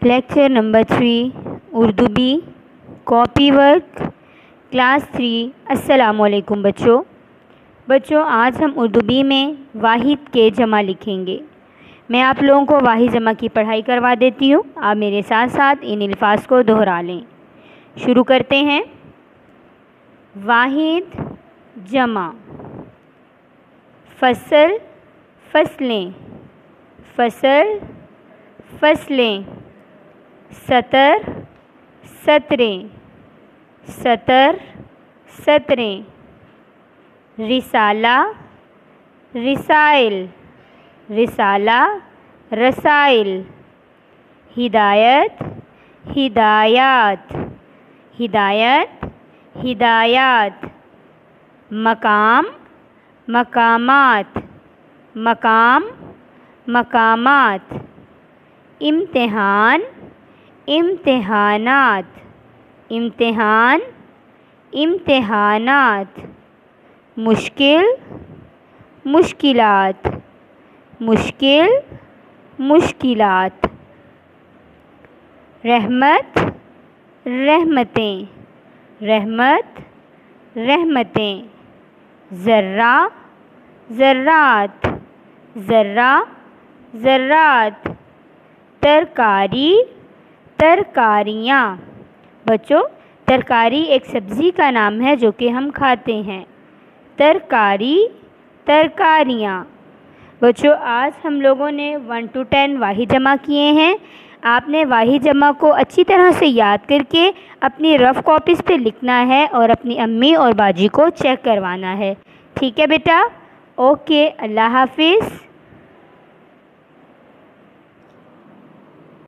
Lecture number 3 Urdu B copy work class 3۔ السلام علیکم بچوں آج ہم اردو بی میں واحد کے جمع لکھیں گے۔ میں آپ لوگوں کو واحد جمع کی پڑھائی کروا دیتی ہوں، آپ میرے ساتھ ساتھ ان الفاظ کو دہرا لیں۔ شروع کرتے ہیں۔ واحد جمع: فصل فصلیں، فصل فصلیں، سطر سطریں، سطر سطریں، رسالہ رسائل، رسالہ رسائل، ہدایت ہدایات، ہدایت ہدایات، مقام مقامات، مقام مقامات، امتحان امتحانات، امتحان امتحانات، مشکل مشکلات، مشکل مشکلات، رحمت رحمتیں، رحمت رحمتیں، ذرہ ذرات، ذرہ ذرات، ترکاری ترکاریاں۔ بچوں ترکاری ایک سبزی کا نام ہے جو کہ ہم کھاتے ہیں۔ ترکاری ترکاریاں۔ بچوں آج ہم لوگوں نے 1 to 10 واحد جمع کیے ہیں۔ آپ نے واحد جمع کو اچھی طرح سے یاد کر کے اپنی رف کاپیز پہ لکھنا ہے اور اپنی امی اور باجی کو چیک کروانا ہے۔ ٹھیک ہے بیٹا؟ اوکے، اللہ حافظ۔